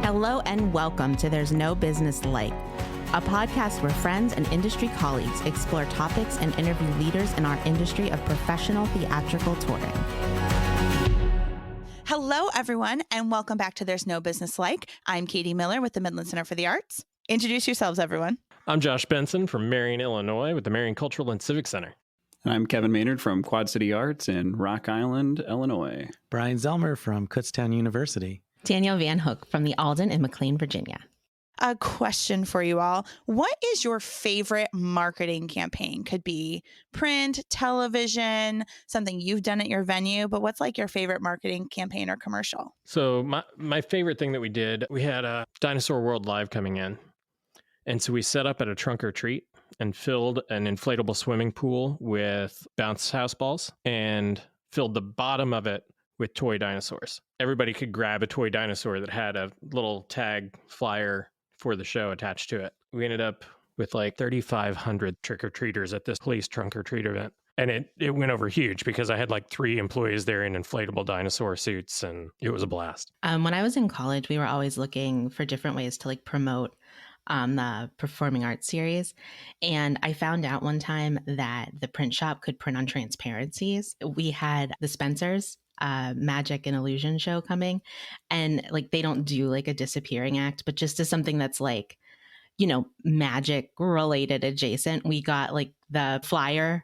Hello and welcome to There's No Business Like, a podcast where friends and industry colleagues explore topics and interview leaders in our industry of professional theatrical touring. Hello, everyone, and welcome back to There's No Business Like. I'm Katie Miller with the Midland Center for the Arts. Introduce yourselves, everyone. I'm Josh Benson from Marion, Illinois with the Marion Cultural and Civic Center. And I'm Kevin Maynard from Quad City Arts in Rock Island, Illinois. Brian Zelmer from Kutztown University. Danielle Van Hook from the Alden in McLean, Virginia. A question for you all. What is your favorite marketing campaign? Could be print, television, something you've done at your venue, but what's like your favorite marketing campaign or commercial? So my favorite thing that we did, we had a Dinosaur World Live coming in. And so we set up at a trunk or treat and filled an inflatable swimming pool with bounce house balls and filled the bottom of it with toy dinosaurs. Everybody could grab a toy dinosaur that had a little tag flyer for the show attached to it. We ended up with like 3,500 trick-or-treaters at this police trunk-or-treat event. And it went over huge because I had like 3 employees there in inflatable dinosaur suits, and it was a blast. When I was in college, we were always looking for different ways to like promote the performing arts series. And I found out one time that the print shop could print on transparencies. We had the Spencers magic and illusion show coming, and like they don't do like a disappearing act, but just as something that's like, you know, magic related adjacent, we got like the flyer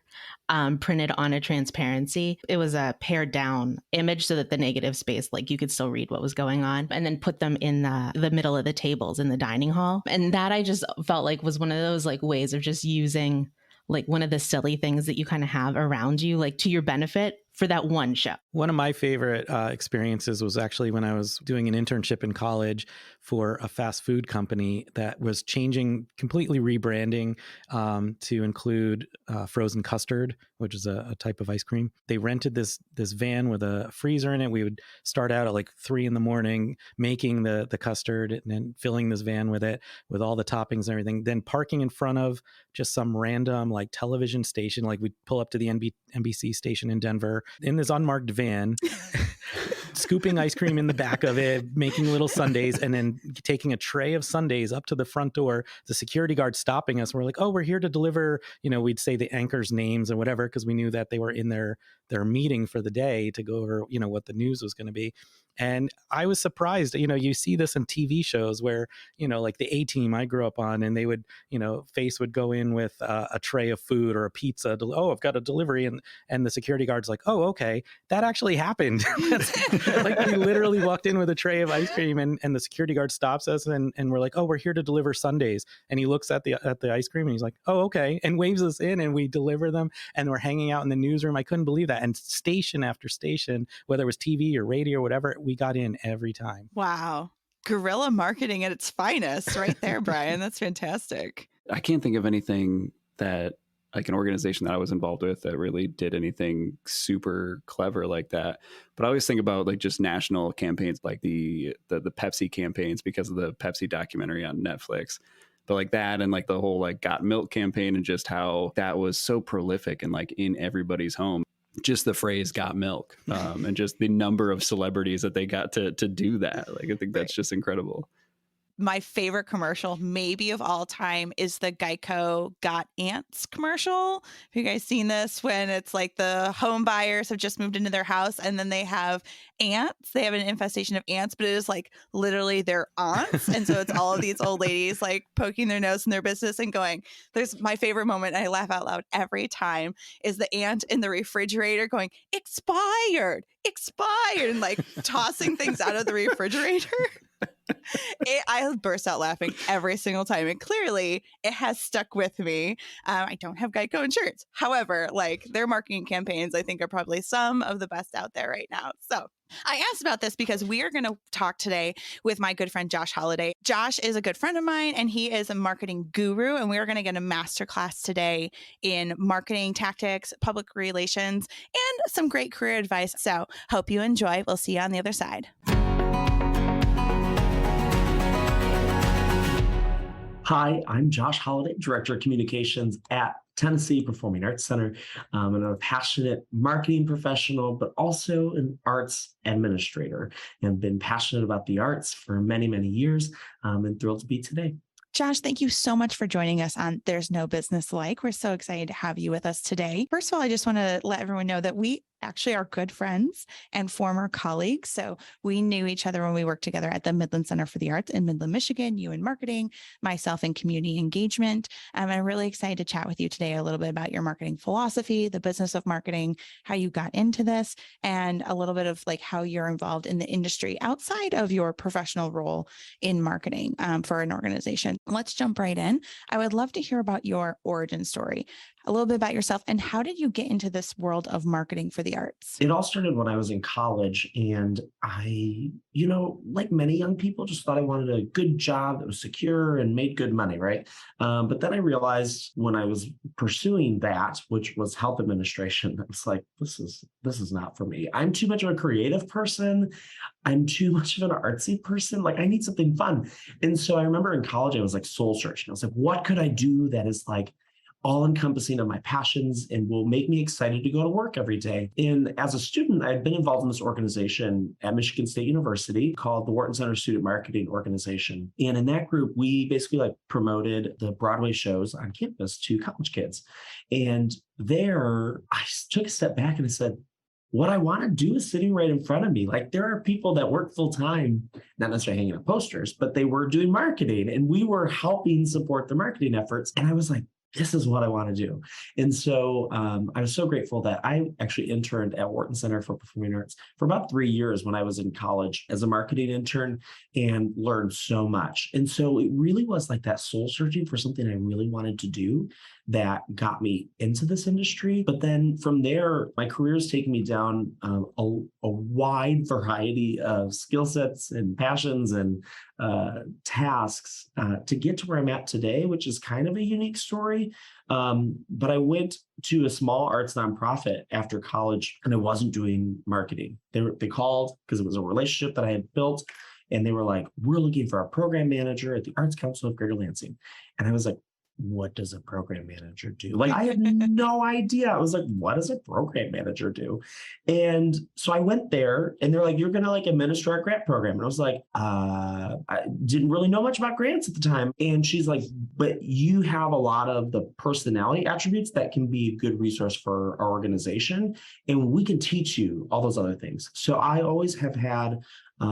printed on a transparency. It was a pared down image so that the negative space, like you could still read what was going on, and then put them in the middle of the tables in the dining hall. And that I just felt like was one of those like ways of just using like one of the silly things that you kind of have around you, like to your benefit for that one show. One of my favorite experiences was actually when I was doing an internship in college for a fast food company that was completely rebranding to include frozen custard, which is a type of ice cream. They rented this van with a freezer in it. We would start out at like 3 a.m. making the custard and then filling this van with it, with all the toppings and everything, then parking in front of just some random like television station. Like we'd pull up to the NBC station in Denver in this unmarked van, scooping ice cream in the back of it, making little sundaes, and then taking a tray of sundaes up to the front door. The security guard stopping us. We're like, oh, we're here to deliver, we'd say the anchors' names and whatever, because we knew that they were in their meeting for the day to go over, what the news was going to be. And I was surprised, you see this in TV shows where, like the A-Team I grew up on, and they would, Face would go in with a tray of food or a pizza. Oh, I've got a delivery. And the security guard's like, oh, okay, that actually happened. Like we literally walked in with a tray of ice cream, and the security guard stops us and we're like, oh, we're here to deliver sundaes. And he looks at the ice cream and he's like, oh, okay. And waves us in, and we deliver them, and we're hanging out in the newsroom. I couldn't believe that. And station after station, whether it was TV or radio or whatever, we got in every time. Wow. Guerrilla marketing at its finest right there, Brian. That's fantastic. I can't think of anything that like an organization that I was involved with that really did anything super clever like that. But I always think about like just national campaigns, like the Pepsi campaigns because of the Pepsi documentary on Netflix. But like that, and like the whole like Got Milk campaign, and just how that was so prolific and like in everybody's home. Just the phrase "got milk," and just the number of celebrities that they got to do that. Like, I think that's just incredible. My favorite commercial, maybe of all time, is the Geico Got Ants commercial. Have you guys seen this? When it's like the home buyers have just moved into their house, and then they have ants. They have an infestation of ants, but it is like literally their aunts. And so it's all of these old ladies like poking their nose in their business and going, there's my favorite moment, and I laugh out loud every time, is the ant in the refrigerator going, expired, and like tossing things out of the refrigerator. I burst out laughing every single time, and clearly it has stuck with me. I don't have Geico insurance. However, like their marketing campaigns, I think, are probably some of the best out there right now. So I asked about this because we are going to talk today with my good friend, Josh Holliday. Josh is a good friend of mine, and he is a marketing guru, and we are going to get a masterclass today in marketing tactics, public relations, and some great career advice. So hope you enjoy. We'll see you on the other side. Hi, I'm Josh Holliday, Director of Communications at Tennessee Performing Arts Center. And I'm a passionate marketing professional, but also an arts administrator, and been passionate about the arts for many, many years, and thrilled to be today. Josh, thank you so much for joining us on There's No Business Like. We're so excited to have you with us today. First of all, I just want to let everyone know that we actually are good friends and former colleagues. So we knew each other when we worked together at the Midland Center for the Arts in Midland, Michigan, you in marketing, myself in community engagement. I'm really excited to chat with you today a little bit about your marketing philosophy, the business of marketing, how you got into this, and a little bit of like how you're involved in the industry outside of your professional role in marketing for an organization. Let's jump right in. I would love to hear about your origin story, a little bit about yourself, and how did you get into this world of marketing for the arts? It all started when I was in college, and I, like many young people, just thought I wanted a good job that was secure and made good money, right? But then I realized when I was pursuing that, which was health administration, I was like, this is not for me. I'm too much of a creative person. I'm too much of an artsy person. Like, I need something fun. And so I remember in college, I was like soul searching. I was like, what could I do that is like all encompassing of my passions and will make me excited to go to work every day? And as a student, I'd been involved in this organization at Michigan State University called the Wharton Center Student Marketing Organization. And in that group, we basically like promoted the Broadway shows on campus to college kids. And there I took a step back and I said, what I want to do is sitting right in front of me. Like, there are people that work full time, not necessarily hanging up posters, but they were doing marketing and we were helping support the marketing efforts. And I was like, this is what I want to do. And so I was so grateful that I actually interned at Wharton Center for Performing Arts for about 3 years when I was in college as a marketing intern, and learned so much. And so it really was like that soul searching for something I really wanted to do that got me into this industry. But then from there, my career has taken me down a wide variety of skill sets and passions and tasks to get to where I'm at today, which is kind of a unique story. But I went to a small arts nonprofit after college, and I wasn't doing marketing. They called because it was a relationship that I had built, and they were like, we're looking for a program manager at the Arts Council of Greater Lansing. And I was like, what does a program manager do? Like, I had no idea. I was like, what does a program manager do? And so I went there, and they're like, you're going to like administer our grant program. And I was like, I didn't really know much about grants at the time. And she's like, but you have a lot of the personality attributes that can be a good resource for our organization, and we can teach you all those other things. So I always have had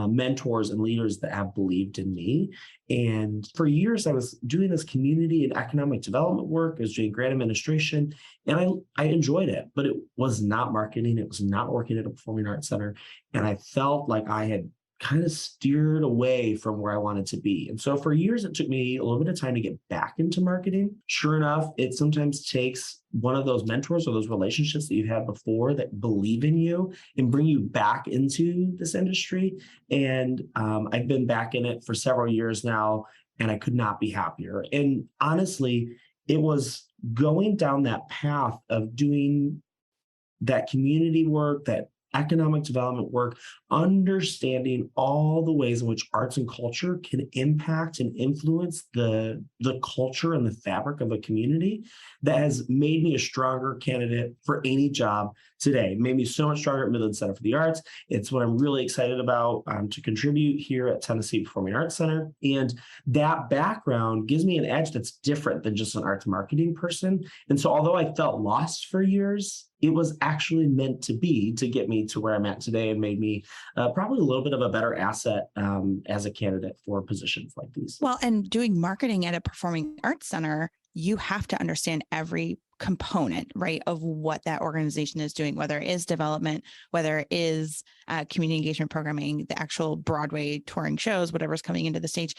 mentors and leaders that have believed in me. And for years, I was doing this community and economic development work. I was doing grant administration, and I enjoyed it, but it was not marketing. It was not working at a performing arts center. And I felt like I had kind of steered away from where I wanted to be. And so for years, it took me a little bit of time to get back into marketing. Sure enough, it sometimes takes one of those mentors or those relationships that you've had before that believe in you and bring you back into this industry. And I've been back in it for several years now, and I could not be happier. And honestly, it was going down that path of doing that community work, that economic development work, understanding all the ways in which arts and culture can impact and influence the culture and the fabric of a community, that has made me a stronger candidate for any job today. It made me so much stronger at Midland Center for the Arts. It's what I'm really excited about to contribute here at Tennessee Performing Arts Center. And that background gives me an edge that's different than just an arts marketing person. And so although I felt lost for years, it was actually meant to be to get me to where I'm at today, and made me probably a little bit of a better asset as a candidate for positions like these. Well, and doing marketing at a performing arts center, you have to understand every component, right, of what that organization is doing, whether it is development, whether it is community engagement programming, the actual Broadway touring shows, whatever's coming into the stage.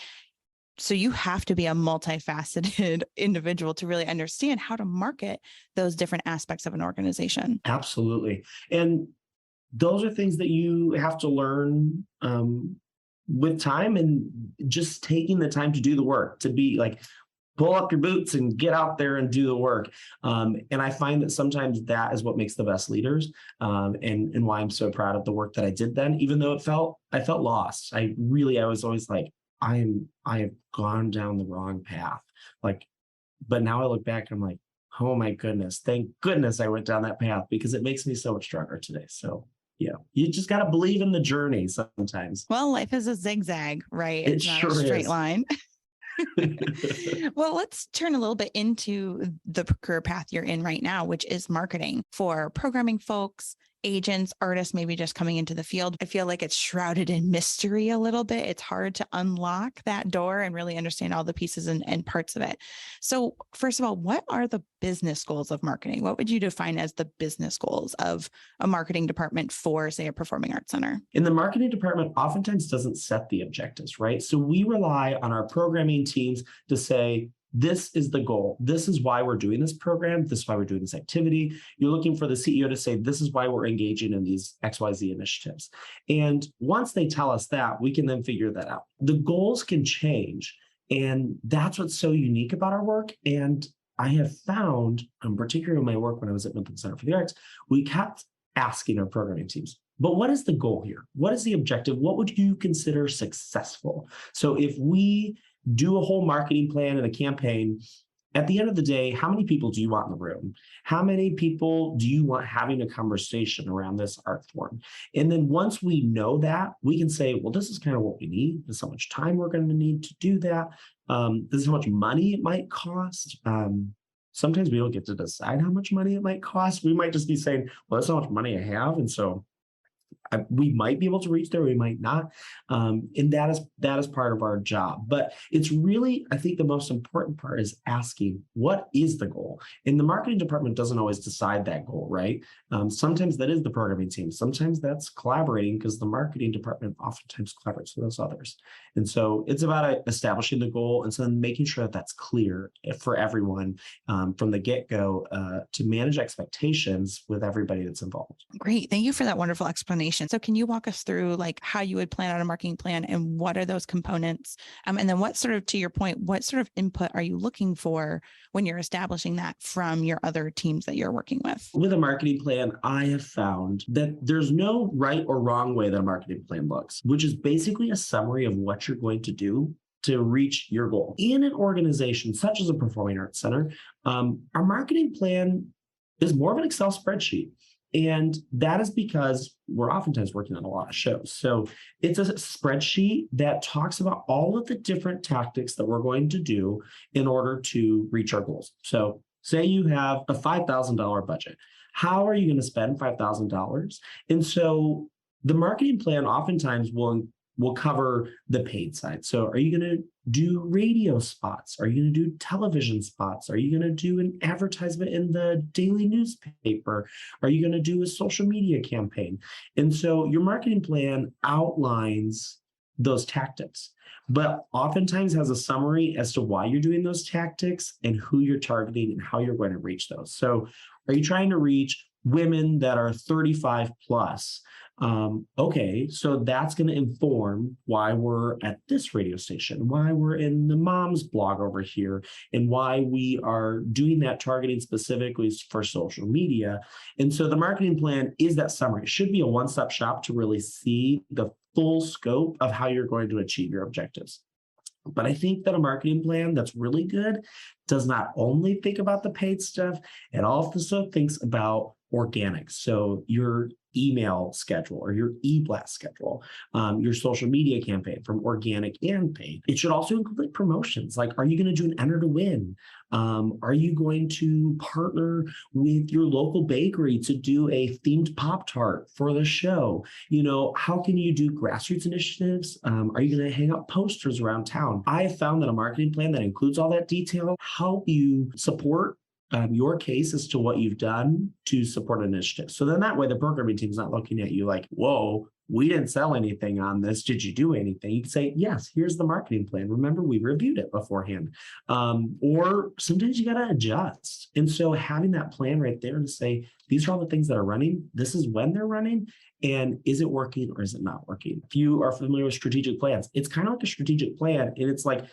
So you have to be a multifaceted individual to really understand how to market those different aspects of an organization. Absolutely. And those are things that you have to learn with time, and just taking the time to do the work, to be like, pull up your boots and get out there and do the work. And I find that sometimes that is what makes the best leaders, and why I'm so proud of the work that I did then, even though I felt lost. I was always like, I have gone down the wrong path. Like, but now I look back and I'm like, Oh my goodness. Thank goodness I went down that path because it makes me so much stronger today. So yeah, you just got to believe in the journey sometimes. Well, life is a zigzag, right? It It's not a sure straight is. line. Well, let's turn a little bit into the career path you're in right now, which is marketing for programming folks, agents, artists, maybe just coming into the field. I feel like it's shrouded in mystery a little bit. It's hard to unlock that door and really understand all the pieces and parts of it. So, first of all, what are the business goals of marketing? What would you define as the business goals of a marketing department for, say, a performing arts center? In the marketing department, oftentimes doesn't set the objectives, right? So we rely on our programming teams to say, this is the goal. This is why we're doing this program. This is why we're doing this activity. You're looking for the CEO to say, this is why we're engaging in these XYZ initiatives. And once they tell us that, we can then figure that out. The goals can change. And that's what's so unique about our work. And I have found, particularly in my work when I was at Midland Center for the Arts, we kept asking our programming teams, but what is the goal here? What is the objective? What would you consider successful? So if we do a whole marketing plan and a campaign, at the end of the day, how many people do you want in the room? How many people do you want having a conversation around this art form? And then once we know that, we can say, well, this is kind of what we need. This is how much time we're going to need to do that. This is how much money it might cost. Sometimes we don't get to decide how much money it might cost. We might just be saying, well, that's how much money I have. And so we might be able to reach there, we might not. And that is part of our job. But it's really, I think the most important part is asking, what is the goal? And the marketing department doesn't always decide that goal, right? Sometimes that is the programming team. Sometimes that's collaborating because the marketing department oftentimes collaborates with those others. And so it's about establishing the goal and so then making sure that that's clear for everyone from the get-go to manage expectations with everybody that's involved. Great. Thank you for that wonderful explanation. So can you walk us through like how you would plan out a marketing plan and what are those components? And then what sort of, to your point, what sort of input are you looking for when you're establishing that from your other teams that you're working with? With a marketing plan, I have found that there's no right or wrong way that a marketing plan looks, which is basically a summary of what you're going to do to reach your goal. In an organization such as a performing arts center, our marketing plan is more of an Excel spreadsheet. And that is because we're oftentimes working on a lot of shows. So it's a spreadsheet that talks about all of the different tactics that we're going to do in order to reach our goals. So say you have a $5,000 budget. How are you going to spend $5,000? And so the marketing plan oftentimes will cover the paid side. So are you going to do radio spots? Are you going to do television spots? Are you going to do an advertisement in the daily newspaper? Are you going to do a social media campaign? And so your marketing plan outlines those tactics, but oftentimes has a summary as to why you're doing those tactics and who you're targeting and how you're going to reach those. So are you trying to reach women that are 35 plus? Okay, so that's going to inform why we're at this radio station, why we're in the mom's blog over here, and why we are doing that targeting specifically for social media. And so the marketing plan is that summary. It should be a one-stop shop to really see the full scope of how you're going to achieve your objectives. But I think that a marketing plan that's really good does not only think about the paid stuff, it also thinks about organic. So your email schedule or your e-blast schedule, your social media campaign from organic and paid. It should also include promotions. Like, are you going to do an enter to win? Are you going to partner with your local bakery to do a themed Pop-Tart for the show? You know, how can you do grassroots initiatives? Are you going to hang up posters around town? I have found that a marketing plan that includes all that detail help you support your case as to what you've done to support an initiative. So then that way the programming team's not looking at you like, whoa, we didn't sell anything on this. Did you do anything? You can say, yes, here's the marketing plan. Remember, we reviewed it beforehand. Or sometimes you got to adjust. And so having that plan right there to say, these are all the things that are running. This is when they're running. And is it working or is it not working? If you are familiar with strategic plans, it's kind of like a strategic plan. And it's like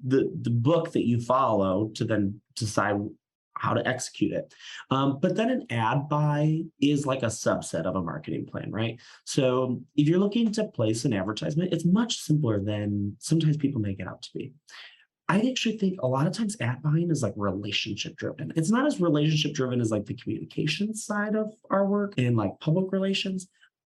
the book that you follow to then decide how to execute it. But then an ad buy is like a subset of a marketing plan, right? So if you're looking to place an advertisement, it's much simpler than sometimes people make it out to be. I actually think a lot of times ad buying is like relationship driven. It's not as relationship driven as like the communications side of our work and like public relations,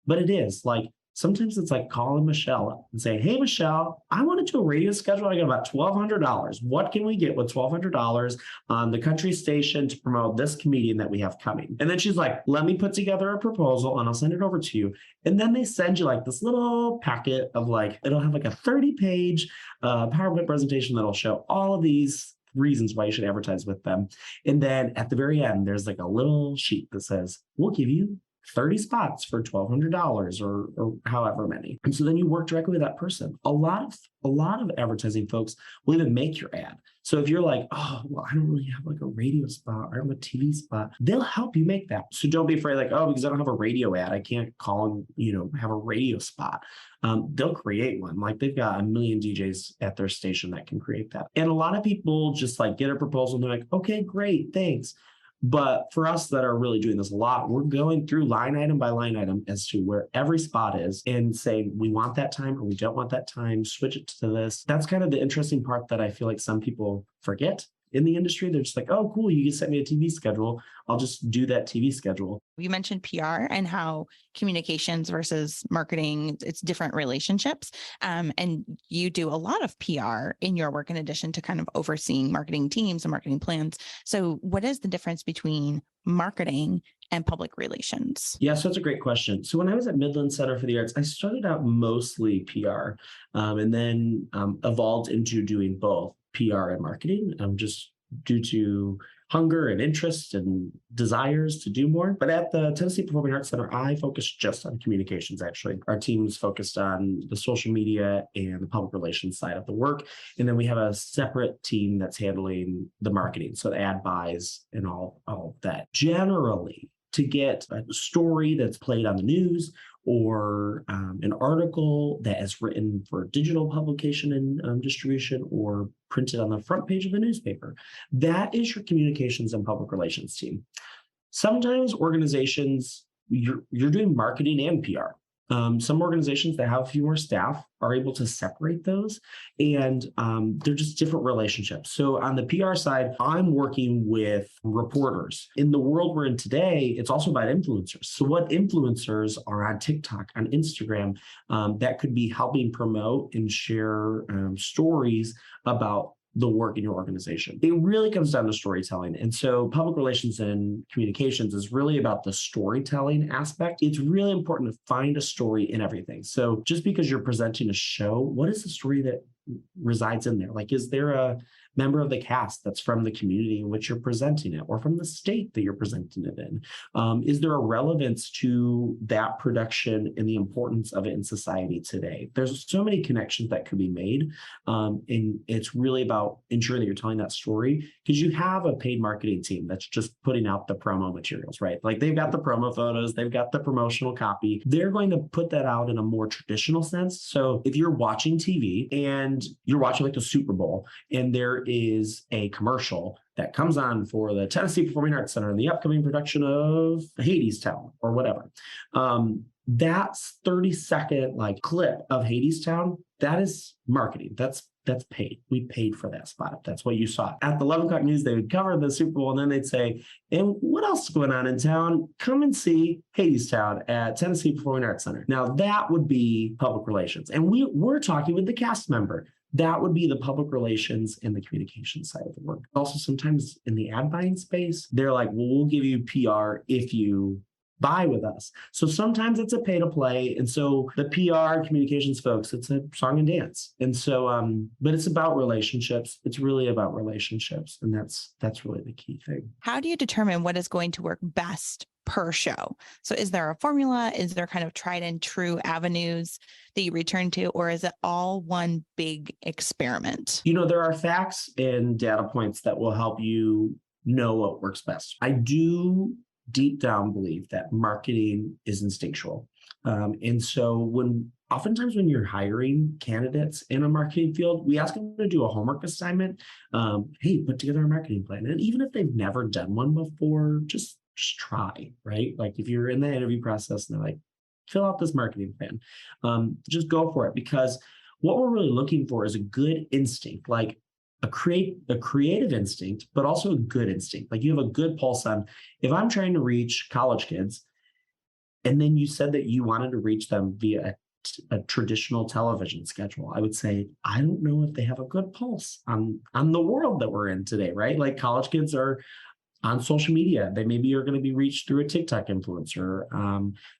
but it is like sometimes it's like calling Michelle up and saying, "Hey, Michelle, I want to do a radio schedule. I got about $1,200. What can we get with $1,200 on the country station to promote this comedian that we have coming?" And then she's like, "Let me put together a proposal and I'll send it over to you." And then they send you like this little packet of like, it'll have like a 30-page PowerPoint presentation that'll show all of these reasons why you should advertise with them. And then at the very end, there's like a little sheet that says, "We'll give you 30 spots for $1,200 or however many." And so then you work directly with that person. A lot of advertising folks will even make your ad. So if you're like, "Oh, well, I don't really have like a radio spot or I have a TV spot," they'll help you make that. So don't be afraid like, "Oh, because I don't have a radio ad, I can't call and, have a radio spot." They'll create one. Like they've got a million DJs at their station that can create that. And a lot of people just like get a proposal and they're like, "Okay, great, thanks." But for us that are really doing this a lot, we're going through line item by line item as to where every spot is and saying, we want that time or we don't want that time, switch it to this. That's kind of the interesting part that I feel like some people forget in the industry. They're just like, "Oh, cool, you can send me a TV schedule. I'll just do that TV schedule." You mentioned PR and how communications versus marketing, it's different relationships. And you do a lot of PR in your work in addition to kind of overseeing marketing teams and marketing plans. So what is the difference between marketing and public relations? Yeah, so that's a great question. So when I was at Midland Center for the Arts, I started out mostly PR and then evolved into doing both PR and marketing, just due to hunger and interest and desires to do more. But at the Tennessee Performing Arts Center, I focused just on communications, actually. Our team's focused on the social media and the public relations side of the work. And then we have a separate team that's handling the marketing, so the ad buys and all of that. Generally, to get a story that's played on the news or an article that is written for digital publication and distribution or printed on the front page of the newspaper, that is your communications and public relations team. Sometimes organizations, you're doing marketing and PR. Some organizations that have a few more staff are able to separate those, and they're just different relationships. So on the PR side, I'm working with reporters. In the world we're in today, it's also about influencers. So what influencers are on TikTok, on Instagram, that could be helping promote and share stories about the work in your organization. It really comes down to storytelling. And so public relations and communications is really about the storytelling aspect. It's really important to find a story in everything. So just because you're presenting a show, what is the story that resides in there? Like, is there a member of the cast that's from the community in which you're presenting it or from the state that you're presenting it in? Is there a relevance to that production and the importance of it in society today? There's so many connections that could be made. And it's really about ensuring that you're telling that story, because you have a paid marketing team that's just putting out the promo materials, right? Like they've got the promo photos, they've got the promotional copy. They're going to put that out in a more traditional sense. So if you're watching TV and you're watching like the Super Bowl and there is a commercial that comes on for the Tennessee Performing Arts Center and the upcoming production of Hadestown or whatever, that's 30-second like clip of Hadestown, that is marketing. That's paid. We paid for that spot. That's what you saw. At the 11 o'clock news, they would cover the Super Bowl and then they'd say, "And what else is going on in town? Come and see Hadestown at Tennessee Performing Arts Center." Now that would be public relations. And we're talking with the cast member. That would be the public relations and the communication side of the work. Also, sometimes in the ad buying space, they're like, "Well, we'll give you PR if you buy with us." So sometimes it's a pay to play. And so the PR communications folks, it's a song and dance. And so, but it's about relationships. It's really about relationships. And that's really the key thing. How do you determine what is going to work best per show? So is there a formula? Is there kind of tried and true avenues that you return to, or is it all one big experiment? There are facts and data points that will help you know what works best. I do deep down believe that marketing is instinctual. And so oftentimes when you're hiring candidates in a marketing field, we ask them to do a homework assignment. Hey, put together a marketing plan. And even if they've never done one before, just try, right? Like if you're in the interview process and they're like, fill out this marketing plan, just go for it. Because what we're really looking for is a good instinct. Like, a creative instinct, but also a good instinct. Like you have a good pulse on, if I'm trying to reach college kids, and then you said that you wanted to reach them via a traditional television schedule, I would say, I don't know if they have a good pulse on the world that we're in today, right? Like college kids are on social media. They maybe are going to be reached through a TikTok influencer.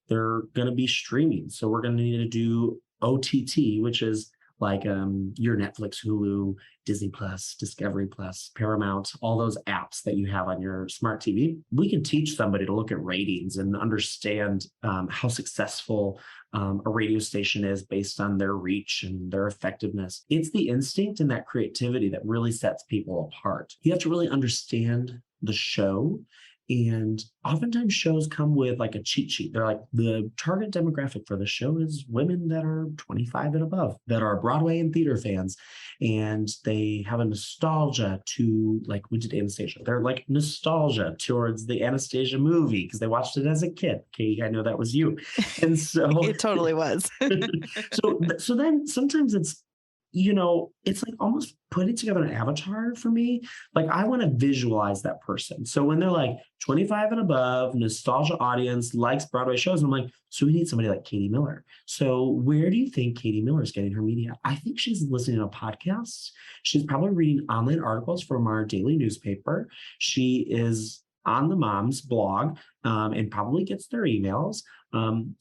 They're going to be streaming. So we're going to need to do OTT, which is like your Netflix, Hulu, Disney Plus, Discovery Plus, Paramount, all those apps that you have on your smart TV. We can teach somebody to look at ratings and understand how successful a radio station is based on their reach and their effectiveness. It's the instinct and that creativity that really sets people apart. You have to really understand the show. And oftentimes shows come with like a cheat sheet. They're like, the target demographic for the show is women that are 25 and above, that are Broadway and theater fans. And they have a nostalgia to, like we did Anastasia. They're like nostalgia towards the Anastasia movie because they watched it as a kid. Katie, I know that was you. And so It totally was. so then sometimes it's, it's like almost putting together an avatar for me. Like I want to visualize that person. So when they're like 25 and above, nostalgia audience, likes Broadway shows, I'm like, so we need somebody like Katie Miller. So where do you think Katie Miller is getting her media? I think she's listening to podcasts. She's probably reading online articles from our daily newspaper. She is on the mom's blog and probably gets their emails.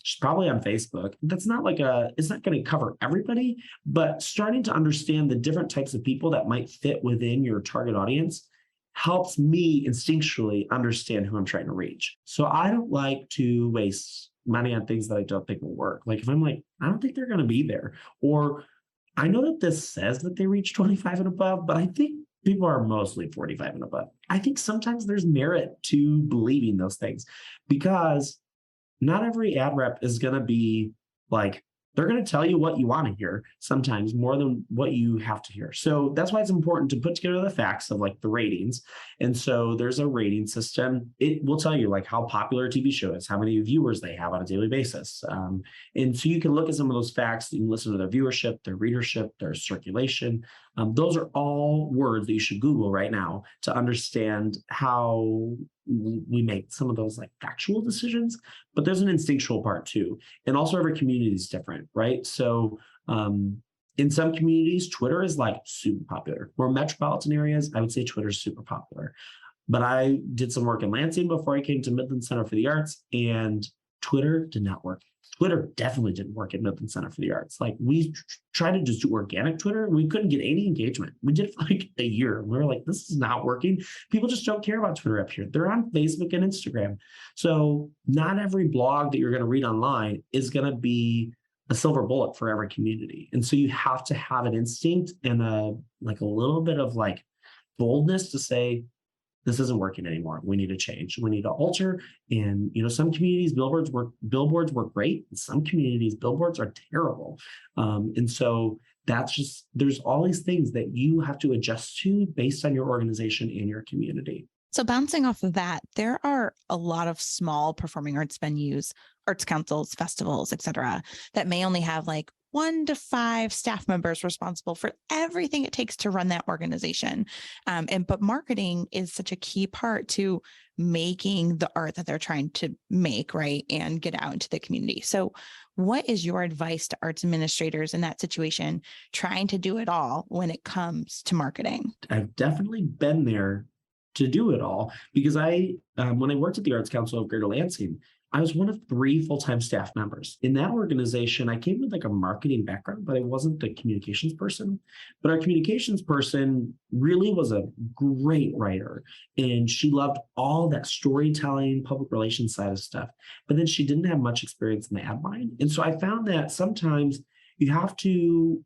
She's probably on Facebook. That's not like it's not going to cover everybody, but starting to understand the different types of people that might fit within your target audience helps me instinctually understand who I'm trying to reach. So I don't like to waste money on things that I don't think will work. Like if I'm like, I don't think they're going to be there, or I know that this says that they reach 25 and above, but I think people are mostly 45 and above. I think sometimes there's merit to believing those things because not every ad rep is going to be like, they're going to tell you what you want to hear sometimes more than what you have to hear. So that's why it's important to put together the facts of like the ratings. And so there's a rating system. It will tell you like how popular a TV show is, how many viewers they have on a daily basis. And so you can look at some of those facts. You can listen to their viewership, their readership, their circulation. Those are all words that you should Google right now to understand how we make some of those like factual decisions, but there's an instinctual part too. And also every community is different, right? So in some communities, Twitter is like super popular. More metropolitan areas, I would say Twitter is super popular. But I did some work in Lansing before I came to Midland Center for the Arts, and Twitter did not work. Twitter definitely didn't work at Midland Center for the Arts. Like we tried to just do organic Twitter. We couldn't get any engagement. We did it for like a year. We were like, this is not working. People just don't care about Twitter up here. They're on Facebook and Instagram. So not every blog that you're going to read online is going to be a silver bullet for every community. And so you have to have an instinct and a little bit of like boldness to say, this isn't working anymore. We need to change. We need to alter. And some communities, billboards work great. In some communities, billboards are terrible. And so that's just, there's all these things that you have to adjust to based on your organization and your community. So bouncing off of that, there are a lot of small performing arts venues, arts councils, festivals, et cetera, that may only have like 1 to 5 staff members responsible for everything it takes to run that organization. But marketing is such a key part to making the art that they're trying to make, right, and get out into the community. So what is your advice to arts administrators in that situation, trying to do it all when it comes to marketing? I've definitely been there to do it all because when I worked at the Arts Council of Greater Lansing, I was one of 3 full-time staff members. In that organization, I came with like a marketing background, but I wasn't the communications person. But our communications person really was a great writer. And she loved all that storytelling, public relations side of stuff. But then she didn't have much experience in the ad line. And so I found that sometimes you have to,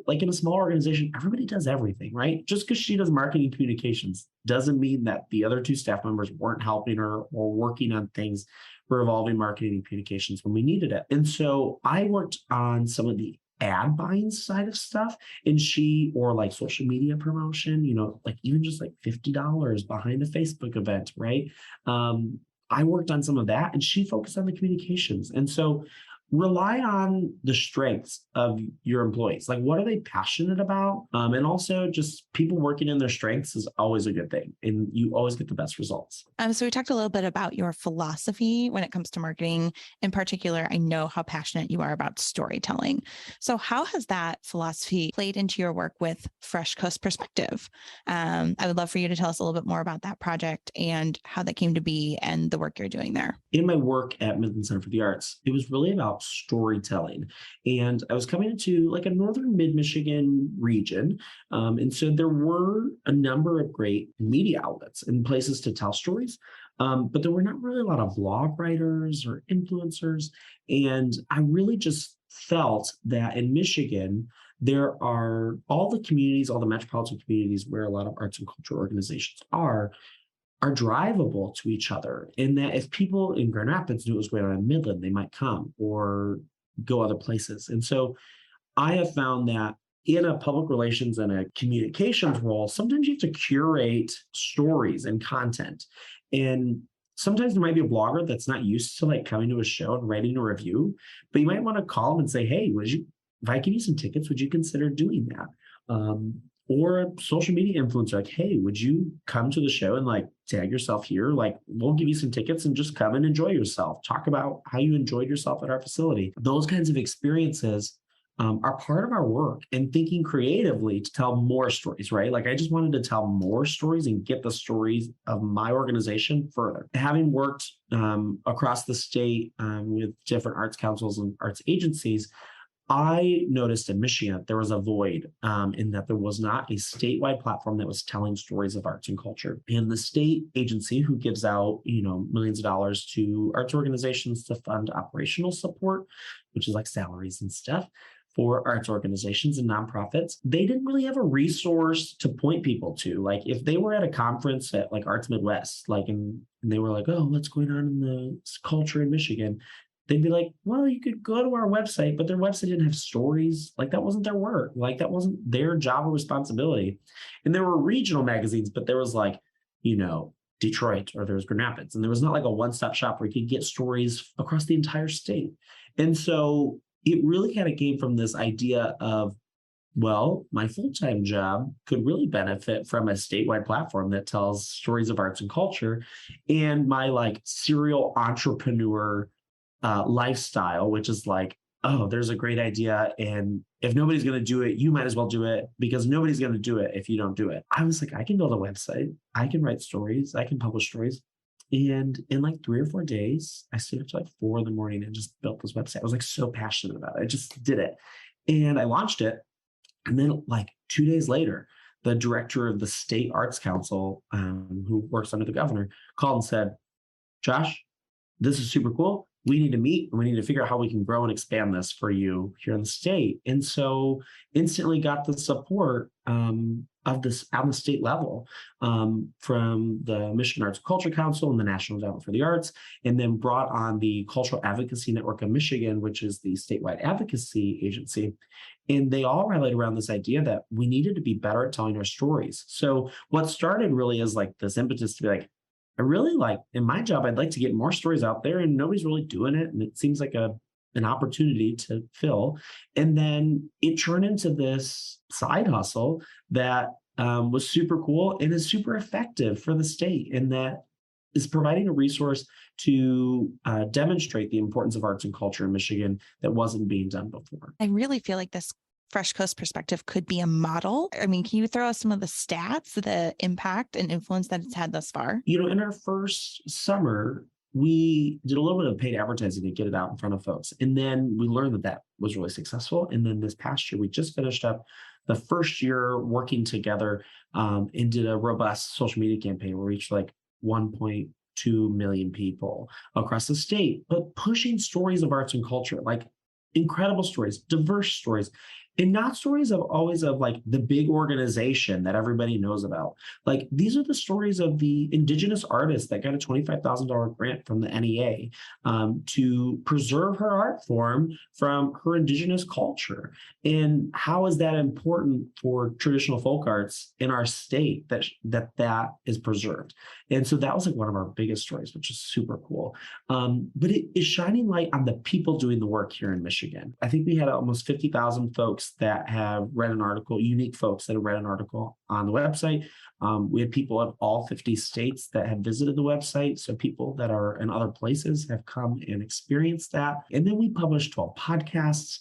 like in a small organization, everybody does everything, right? Just because she does marketing communications doesn't mean that the other 2 staff members weren't helping her or working on things revolving marketing and communications when we needed it. And so I worked on some of the ad buying side of stuff, and or like social media promotion, like even just like $50 behind a Facebook event, right? I worked on some of that, and she focused on the communications. And so rely on the strengths of your employees. Like, what are they passionate about? And also, just people working in their strengths is always a good thing, and you always get the best results. So we talked a little bit about your philosophy when it comes to marketing. In particular, I know how passionate you are about storytelling. So how has that philosophy played into your work with Fresh Coast Perspective? I would love for you to tell us a little bit more about that project and how that came to be and the work you're doing there. In my work at Midland Center for the Arts, it was really about storytelling. And I was coming into like a northern mid-Michigan region. And so there were a number of great media outlets and places to tell stories. But there were not really a lot of blog writers or influencers. And I really just felt that in Michigan, there are all the communities, all the metropolitan communities where a lot of arts and culture organizations are drivable to each other. And that if people in Grand Rapids knew what was going on in Midland, they might come or go other places. And so I have found that in a public relations and a communications role, sometimes you have to curate stories and content. And sometimes there might be a blogger that's not used to like coming to a show and writing a review, but you might want to call them and say, hey, if I give you some tickets, would you consider doing that? Or a social media influencer, like, hey, would you come to the show and like tag yourself here? Like, we'll give you some tickets and just come and enjoy yourself. Talk about how you enjoyed yourself at our facility. Those kinds of experiences are part of our work and thinking creatively to tell more stories, right? Like, I just wanted to tell more stories and get the stories of my organization further. Having worked across the state with different arts councils and arts agencies, I noticed in Michigan that there was a void in that there was not a statewide platform that was telling stories of arts and culture. And the state agency who gives out, millions of dollars to arts organizations to fund operational support, which is like salaries and stuff for arts organizations and nonprofits, they didn't really have a resource to point people to. Like if they were at a conference at like Arts Midwest, and they were like, oh, what's going on in the culture in Michigan? They'd be like, well, you could go to our website, but their website didn't have stories. Like that wasn't their work. Like that wasn't their job or responsibility. And there were regional magazines, but there was like, Detroit or there was Grand Rapids. And there was not like a one-stop shop where you could get stories across the entire state. And so it really kind of came from this idea of, well, my full-time job could really benefit from a statewide platform that tells stories of arts and culture. And my like serial entrepreneur lifestyle, which is like, oh, there's a great idea. And if nobody's going to do it, you might as well do it because nobody's going to do it if you don't do it. I was like, I can build a website. I can write stories. I can publish stories. And in like 3 or 4 days, I stayed up to like 4 in the morning and just built this website. I was like so passionate about it. I just did it. And I launched it. And then like 2 days later, the director of the state arts council, who works under the governor, called and said, Josh, this is super cool. We need to meet and we need to figure out how we can grow and expand this for you here in the state. And so instantly got the support of this on the state level from the Michigan Arts and Culture Council and the National Endowment for the Arts, and then brought on the Cultural Advocacy Network of Michigan, which is the statewide advocacy agency. And they all rallied around this idea that we needed to be better at telling our stories. So what started really is like this impetus to be like, I really like in my job, I'd like to get more stories out there and nobody's really doing it. And it seems like an opportunity to fill. And then it turned into this side hustle that was super cool and is super effective for the state. And that is providing a resource to demonstrate the importance of arts and culture in Michigan that wasn't being done before. I really feel like this Fresh Coast Perspective could be a model. I mean, can you throw us some of the stats, the impact and influence that it's had thus far? In our first summer, we did a little bit of paid advertising to get it out in front of folks. And then we learned that was really successful. And then this past year, we just finished up the first year working together and did a robust social media campaign where we reached like 1.2 million people across the state, but pushing stories of arts and culture, like incredible stories, diverse stories. And not stories of always of like the big organization that everybody knows about. Like these are the stories of the indigenous artist that got a $25,000 grant from the NEA to preserve her art form from her indigenous culture. And how is that important for traditional folk arts in our state that is preserved? And so that was like one of our biggest stories, which is super cool. But it is shining light on the people doing the work here in Michigan. I think we had almost 50,000 folks that have read an article, unique folks that have read an article on the website. We had people of all 50 states that had visited the website. So people that are in other places have come and experienced that. And then we published 12 podcasts.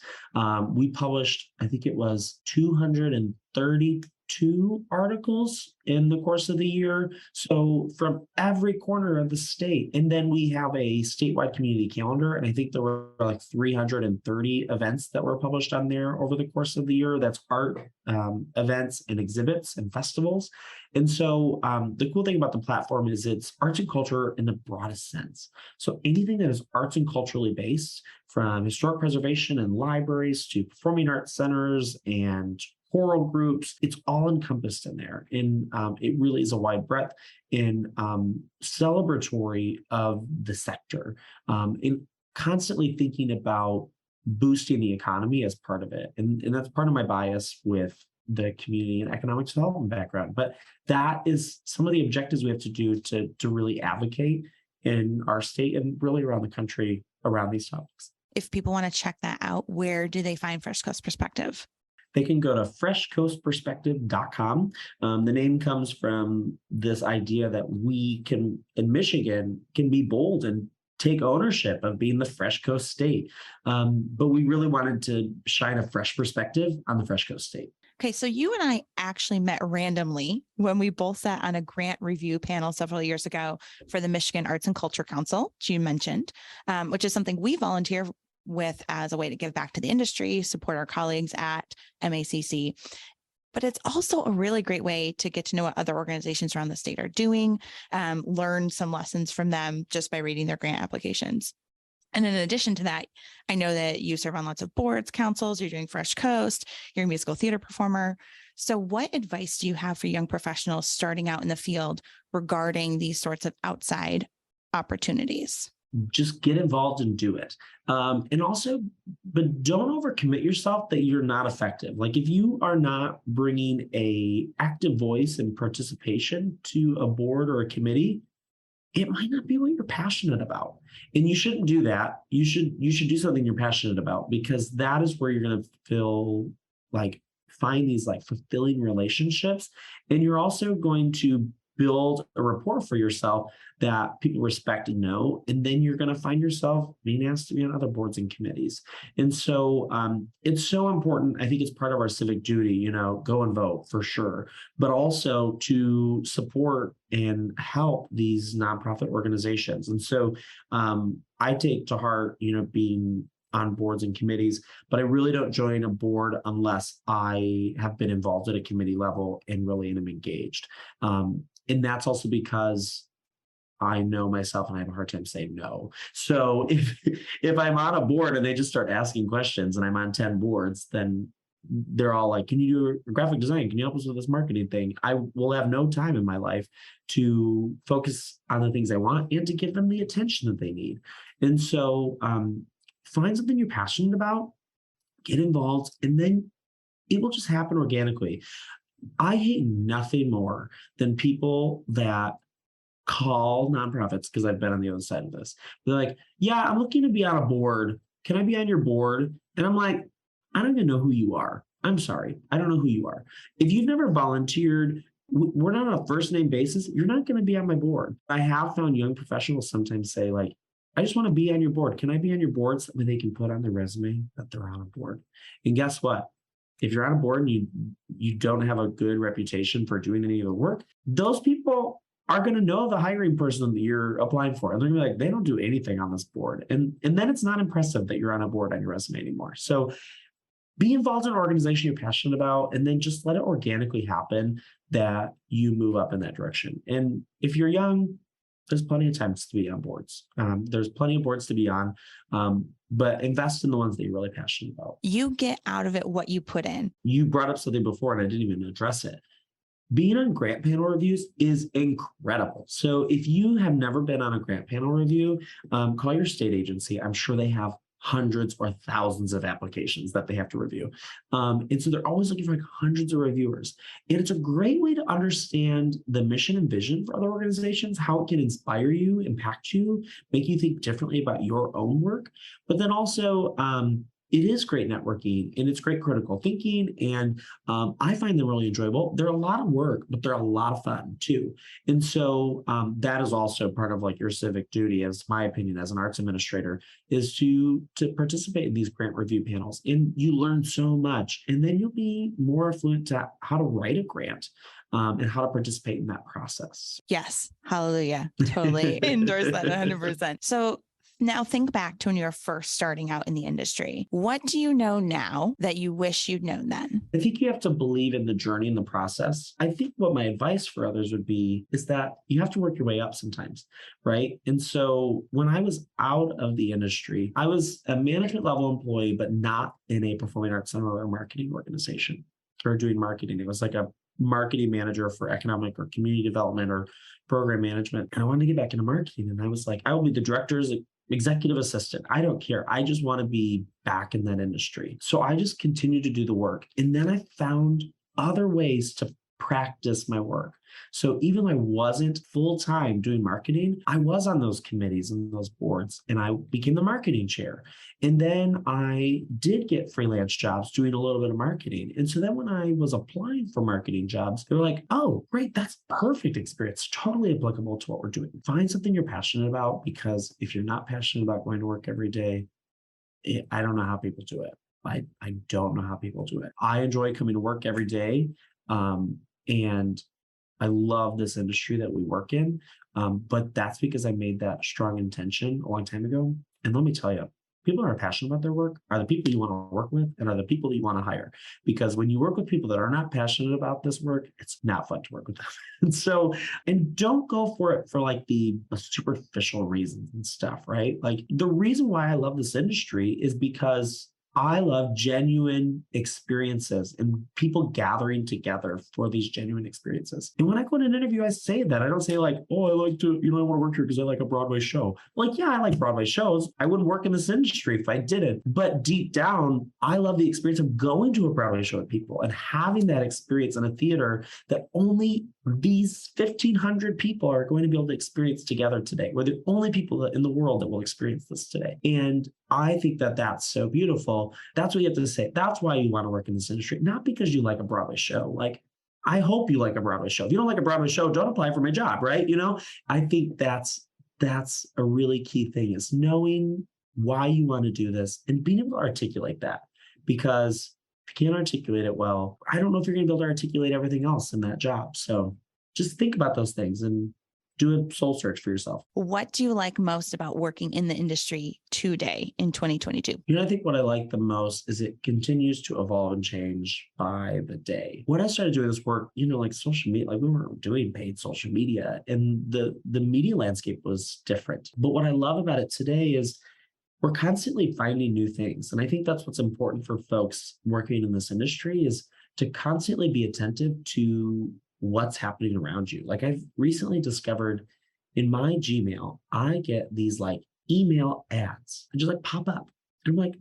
We published, I think it was 232 articles in the course of the year. So from every corner of the state. And then we have a statewide community calendar. And I think there were like 330 events that were published on there over the course of the year. That's art events and exhibits and festivals. And so the cool thing about the platform is it's arts and culture in the broadest sense. So anything that is arts and culturally based, from historic preservation and libraries to performing arts centers and choral groups, it's all encompassed in there. And it really is a wide breadth in celebratory of the sector, and constantly thinking about boosting the economy as part of it. And that's part of my bias with the community and economic development background. But that is some of the objectives we have to do to really advocate in our state and really around the country around these topics. If people want to check that out, where do they find Fresh Coast Perspective? They can go to freshcoastperspective.com. The name comes from this idea that we can, in Michigan, can be bold and take ownership of being the Fresh Coast state. But we really wanted to shine a fresh perspective on the Fresh Coast state. Okay, so you and I actually met randomly when we both sat on a grant review panel several years ago for the Michigan Arts and Culture Council, which you mentioned, which is something we volunteer with as a way to give back to the industry, support our colleagues at MACC. But it's also a really great way to get to know what other organizations around the state are doing, learn some lessons from them just by reading their grant applications. And in addition to that, I know that you serve on lots of boards, councils, you're doing Fresh Coast, you're a musical theater performer. So what advice do you have for young professionals starting out in the field regarding these sorts of outside opportunities? Just get involved and do it. And also, but don't overcommit yourself that you're not effective. Like if you are not bringing a active voice and participation to a board or a committee, it might not be what you're passionate about. And you shouldn't do that. You should do something you're passionate about, because that is where you're going to find these like fulfilling relationships. And you're also going to build a rapport for yourself that people respect and know. And then you're going to find yourself being asked to be on other boards and committees. And so it's so important. I think it's part of our civic duty, go and vote for sure, but also to support and help these nonprofit organizations. And so I take to heart, being on boards and committees, but I really don't join a board unless I have been involved at a committee level and really am engaged. And that's also because I know myself and I have a hard time saying no. So if I'm on a board and they just start asking questions and I'm on 10 boards, then they're all like, can you do a graphic design? Can you help us with this marketing thing? I will have no time in my life to focus on the things I want and to give them the attention that they need. And so find something you're passionate about, get involved, and then it will just happen organically. I hate nothing more than people that call nonprofits, because I've been on the other side of this. They're like, yeah, I'm looking to be on a board. Can I be on your board? And I'm like, I don't even know who you are. I'm sorry. I don't know who you are. If you've never volunteered, we're not on a first name basis. You're not going to be on my board. I have found young professionals sometimes say like, I just want to be on your board. Can I be on your board so that they can put on their resume that they're on a board? And guess what? If you're on a board and you don't have a good reputation for doing any of the work, those people are going to know the hiring person that you're applying for. And they're going to be like, they don't do anything on this board. And then it's not impressive that you're on a board on your resume anymore. So be involved in an organization you're passionate about, and then just let it organically happen that you move up in that direction. And if you're young, there's plenty of times to be on boards. There's plenty of boards to be on. but invest in the ones that you're really passionate about. You get out of it what you put in. You brought up something before and I didn't even address it. Being on grant panel reviews is incredible. So if you have never been on a grant panel review, call your state agency. I'm sure they have hundreds or thousands of applications that they have to review. And so they're always looking for like hundreds of reviewers. And it's a great way to understand the mission and vision for other organizations, how it can inspire you, impact you, make you think differently about your own work. But then also, it is great networking and it's great critical thinking. And I find them really enjoyable. They're a lot of work, but they're a lot of fun too. And so that is also part of like your civic duty, as my opinion, as an arts administrator, is to participate in these grant review panels. And you learn so much. And then you'll be more fluent to how to write a grant. And how to participate in that process. Yes. Hallelujah. Totally endorse that 100%. So now think back to when you were first starting out in the industry. What do you know now that you wish you'd known then? I think you have to believe in the journey and the process. I think what my advice for others would be is that you have to work your way up sometimes, right? And so when I was out of the industry, I was a management level employee, but not in a performing arts center or marketing organization or doing marketing. It was like a marketing manager for economic or community development or program management. And I wanted to get back into marketing. And I was like, I will be the director's executive assistant. I don't care. I just want to be back in that industry. So I just continued to do the work. And then I found other ways to practice my work. So even though I wasn't full-time doing marketing, I was on those committees and those boards, and I became the marketing chair. And then I did get freelance jobs doing a little bit of marketing. And so then when I was applying for marketing jobs, they were like, oh, great, that's perfect experience, totally applicable to what we're doing. Find something you're passionate about, because if you're not passionate about going to work every day, I don't know how people do it. I don't know how people do it. I enjoy coming to work every day. And I love this industry that we work in, but that's because I made that strong intention a long time ago. And let me tell you, people that are passionate about their work are the people you want to work with and are the people that you want to hire. Because when you work with people that are not passionate about this work, it's not fun to work with them. And don't go for it for like the superficial reasons and stuff, right? Like the reason why I love this industry is because I love genuine experiences and people gathering together for these genuine experiences. And when I go in an interview, I say that. I don't say like, oh, I like to, I want to work here because I like a Broadway show. Like, yeah, I like Broadway shows. I wouldn't work in this industry if I didn't. But deep down, I love the experience of going to a Broadway show with people and having that experience in a theater that only these 1,500 people are going to be able to experience together today. We're the only people in the world that will experience this today. And I think that that's so beautiful. That's what you have to say. That's why you want to work in this industry, not because you like a Broadway show. Like, I hope you like a Broadway show. If you don't like a Broadway show, don't apply for my job, right? I think that's a really key thing, is knowing why you want to do this and being able to articulate that. Because if you can't articulate it well, I don't know if you're going to be able to articulate everything else in that job. So just think about those things and do a soul search for yourself. What do you like most about working in the industry today in 2022? I think what I like the most is it continues to evolve and change by the day. When I started doing this work, like social media, like we weren't doing paid social media, and the media landscape was different. But what I love about it today is we're constantly finding new things. And I think that's what's important for folks working in this industry, is to constantly be attentive to what's happening around you. Like I've recently discovered in my Gmail, I get these like email ads and just like pop up. And I'm like,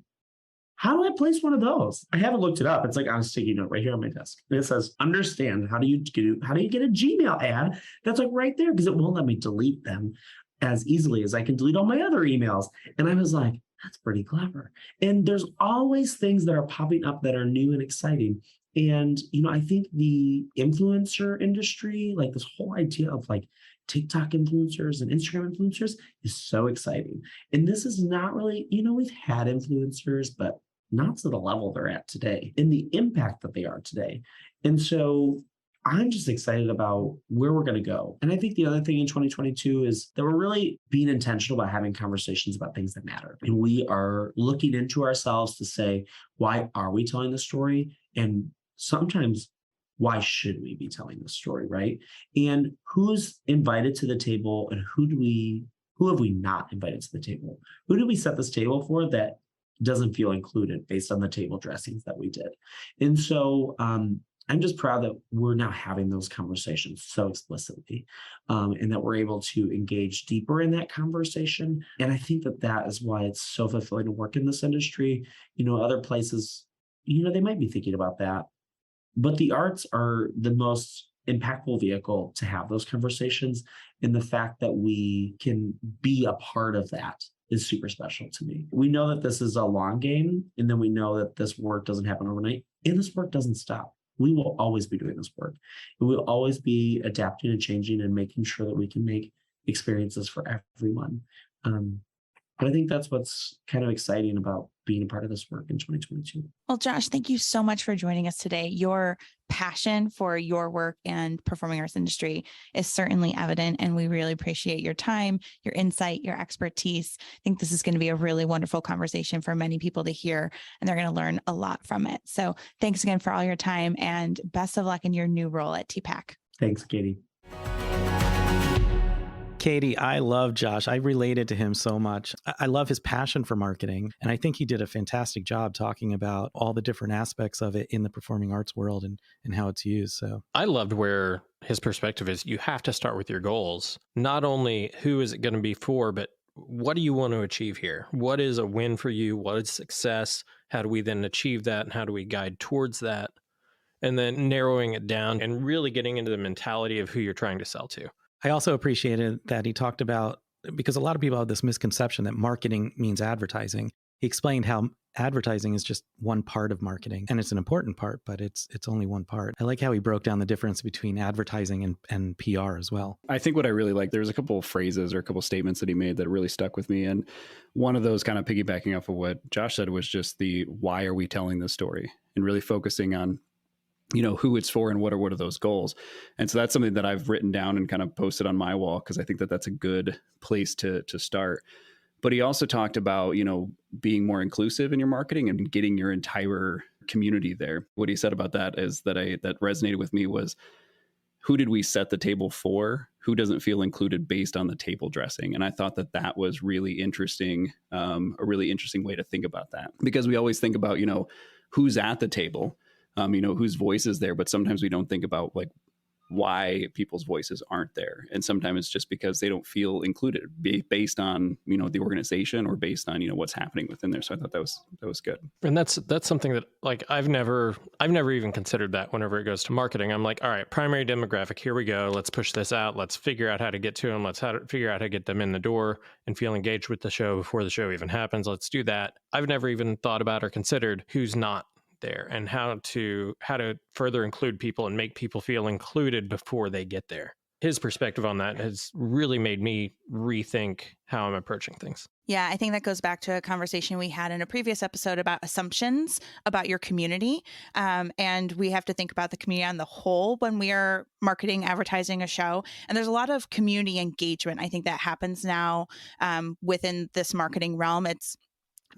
how do I place one of those? I haven't looked it up. It's like on a sticky note right here on my desk. And it says, understand, how do you get a Gmail ad? That's like right there, because it won't let me delete them as easily as I can delete all my other emails. And I was like, that's pretty clever. And there's always things that are popping up that are new and exciting. And, I think the influencer industry, like this whole idea of like TikTok influencers and Instagram influencers, is so exciting. And this is not really, we've had influencers, but not to the level they're at today and the impact that they are today. And so I'm just excited about where we're going to go. And I think the other thing in 2022 is that we're really being intentional about having conversations about things that matter. And we are looking into ourselves to say, why are we telling the story? And sometimes, why should we be telling this story, right? And who's invited to the table, and who have we not invited to the table? Who do we set this table for that doesn't feel included based on the table dressings that we did. And so I'm just proud that we're now having those conversations so explicitly, and that we're able to engage deeper in that conversation. And I think that that is why it's so fulfilling to work in this industry. Other places, they might be thinking about that, but the arts are the most impactful vehicle to have those conversations. And the fact that we can be a part of that is super special to me. We know that this is a long game, and then we know that this work doesn't happen overnight, and this work doesn't stop. We will always be doing this work. And we'll always be adapting and changing and making sure that we can make experiences for everyone. But I think that's what's kind of exciting about being a part of this work in 2022. Well, Josh, thank you so much for joining us today. Your passion for your work and performing arts industry is certainly evident, and we really appreciate your time, your insight, your expertise. I think this is going to be a really wonderful conversation for many people to hear, and they're going to learn a lot from it. So thanks again for all your time, and best of luck in your new role at TPAC. Thanks, Katie. Katie, I love Josh. I related to him so much. I love his passion for marketing. And I think he did a fantastic job talking about all the different aspects of it in the performing arts world and how it's used. So I loved where his perspective is. You have to start with your goals. Not only who is it going to be for, but what do you want to achieve here? What is a win for you? What is success? How do we then achieve that? And how do we guide towards that? And then narrowing it down and really getting into the mentality of who you're trying to sell to. I also appreciated that he talked about, because a lot of people have this misconception that marketing means advertising. He explained how advertising is just one part of marketing, and it's an important part, but it's only one part. I like how he broke down the difference between advertising and PR as well. I think what I really like, there's a couple of phrases or a couple of statements that he made that really stuck with me. And one of those, kind of piggybacking off of what Josh said, was just the why are we telling this story, and really focusing on who it's for and what are those goals. And so that's something that I've written down and kind of posted on my wall, because I think that that's a good place to start. But he also talked about, being more inclusive in your marketing and getting your entire community there. What he said about that is that resonated with me was, who did we set the table for? Who doesn't feel included based on the table dressing? And I thought that was really interesting, a really interesting way to think about that, because we always think about, who's at the table, whose voice is there, but sometimes we don't think about why people's voices aren't there. And sometimes it's just because they don't feel included based on, the organization or based on, what's happening within there. So I thought that was good. And that's something that I've never even considered that whenever it goes to marketing. I'm like, all right, primary demographic, here we go. Let's push this out. Let's figure out how to get to them. Let's figure out how to get them in the door and feel engaged with the show before the show even happens. Let's do that. I've never even thought about or considered who's not there and how to further include people and make people feel included before they get there. His perspective on that has really made me rethink how I'm approaching things. Yeah, I think that goes back to a conversation we had in a previous episode about assumptions about your community. And we have to think about the community on the whole when we are marketing, advertising a show. And there's a lot of community engagement, I think, that happens now within this marketing realm. It's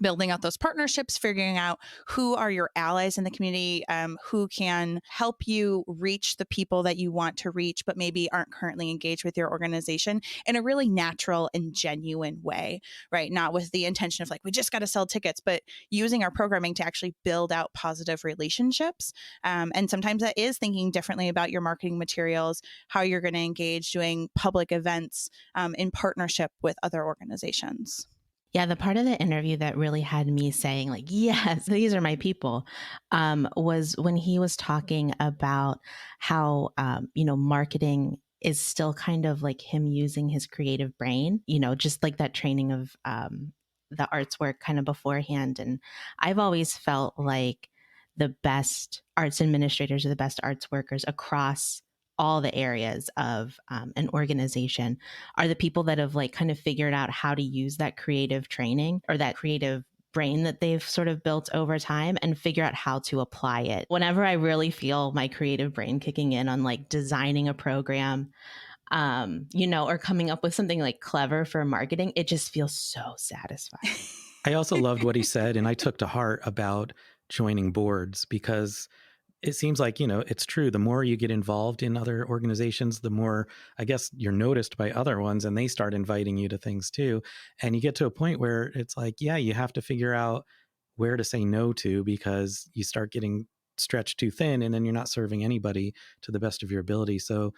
building out those partnerships, figuring out who are your allies in the community, who can help you reach the people that you want to reach, but maybe aren't currently engaged with your organization in a really natural and genuine way, right? Not with the intention of we just got to sell tickets, but using our programming to actually build out positive relationships. And sometimes that is thinking differently about your marketing materials, how you're going to engage, doing public events in partnership with other organizations. Yeah, the part of the interview that really had me saying yes, these are my people, was when he was talking about how, marketing is still kind of like him using his creative brain, just like that training of the arts work kind of beforehand. And I've always felt like the best arts administrators or the best arts workers across all the areas of an organization are the people that have kind of figured out how to use that creative training or that creative brain that they've sort of built over time and figure out how to apply it. Whenever I really feel my creative brain kicking in on designing a program, or coming up with something clever for marketing, it just feels so satisfying. I also loved what he said, and I took to heart about joining boards, because it seems like, it's true. The more you get involved in other organizations, the more, I guess, you're noticed by other ones and they start inviting you to things too. And you get to a point where it's you have to figure out where to say no to, because you start getting stretched too thin and then you're not serving anybody to the best of your ability. So,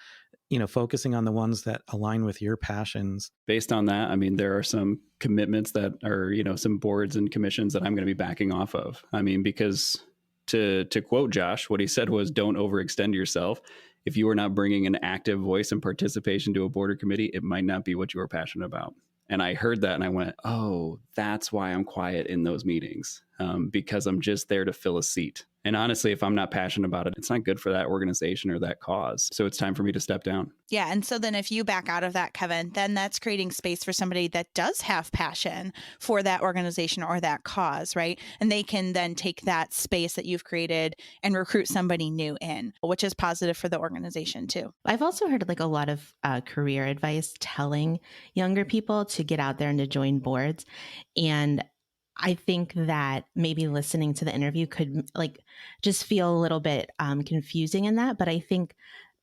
focusing on the ones that align with your passions. Based on that, I mean, there are some commitments that are, some boards and commissions that I'm going to be backing off of. I mean, because to quote Josh, what he said was, don't overextend yourself. If you are not bringing an active voice and participation to a board or committee, it might not be what you are passionate about. And I heard that and I went, oh, that's why I'm quiet in those meetings, because I'm just there to fill a seat. And honestly, if I'm not passionate about it, it's not good for that organization or that cause. So it's time for me to step down. Yeah. And so then if you back out of that, Kevin, then that's creating space for somebody that does have passion for that organization or that cause, right? And they can then take that space that you've created and recruit somebody new in, which is positive for the organization too. I've also heard like a lot of career advice telling younger people to get out there and to join boards. And I think that maybe listening to the interview could like just feel a little bit confusing in that. But I think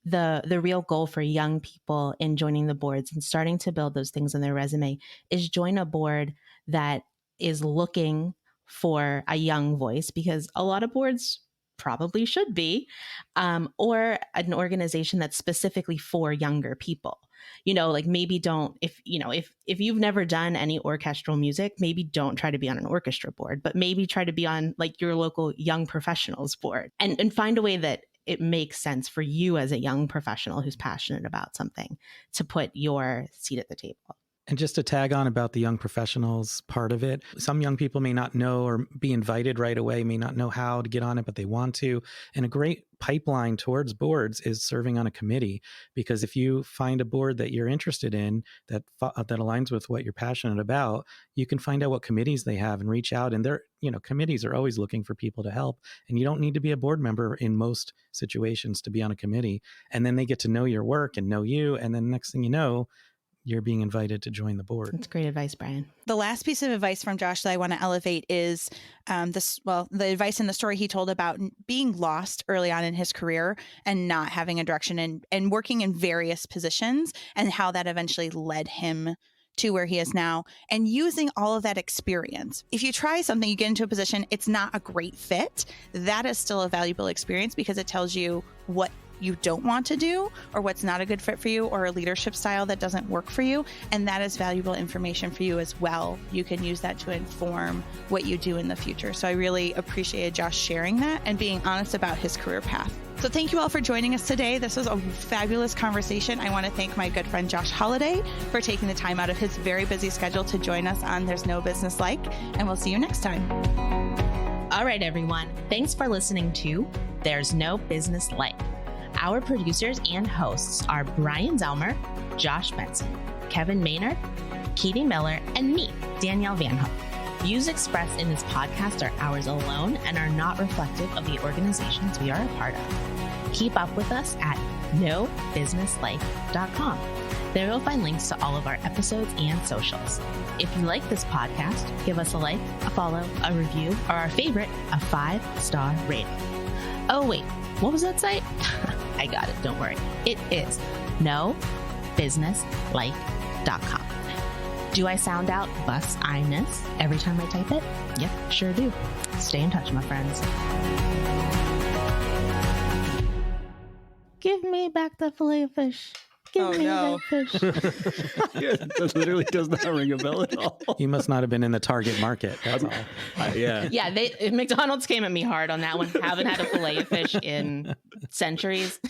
the real goal for young people in joining the boards and starting to build those things on their resume is join a board that is looking for a young voice, because a lot of boards probably should be, or an organization that's specifically for younger people. Like maybe don't, if you've never done any orchestral music, maybe don't try to be on an orchestra board, but maybe try to be on like your local young professionals board, and find a way that it makes sense for you as a young professional who's passionate about something to put your seat at the table. And just to tag on about the young professionals part of it, some young people may not know or be invited right away, may not know how to get on it, but they want to. And a great pipeline towards boards is serving on a committee, because if you find a board that you're interested in that aligns with what you're passionate about, you can find out what committees they have and reach out. And committees are always looking for people to help. And you don't need to be a board member in most situations to be on a committee. And then they get to know your work and know you. And then next thing you know, you're being invited to join the board. That's great advice, Brian. The last piece of advice from Josh that I want to elevate is the advice in the story he told about being lost early on in his career and not having a direction and working in various positions, and how that eventually led him to where he is now, and using all of that experience. If you try something, you get into a position, it's not a great fit, that is still a valuable experience, because it tells you what you don't want to do, or what's not a good fit for you, or a leadership style that doesn't work for you. And that is valuable information for you as well. You can use that to inform what you do in the future. So I really appreciated Josh sharing that and being honest about his career path. So thank you all for joining us today. This was a fabulous conversation. I want to thank my good friend Josh Holliday for taking the time out of his very busy schedule to join us on There's No Business Like, and we'll see you next time. All right, everyone. Thanks for listening to There's No Business Like. Our producers and hosts are Brian Zelmer, Josh Benson, Kevin Maynard, Katie Miller, and me, Danielle Van Hook. Views expressed in this podcast are ours alone and are not reflective of the organizations we are a part of. Keep up with us at nobusinesslike.com. There you'll find links to all of our episodes and socials. If you like this podcast, give us a like, a follow, a review, or our favorite, a 5-star rating. Oh, wait, what was that site? I got it, don't worry. It is nobusinesslike.com. Do I sound out bus-I-ness every time I type it? Yep, sure do. Stay in touch, my friends. Give me back the fillet of fish. Give me that fish. Yeah, that literally does not ring a bell at all. You must not have been in the target market. That's all. Yeah. Yeah, McDonald's came at me hard on that one. Haven't had a fillet of fish in centuries.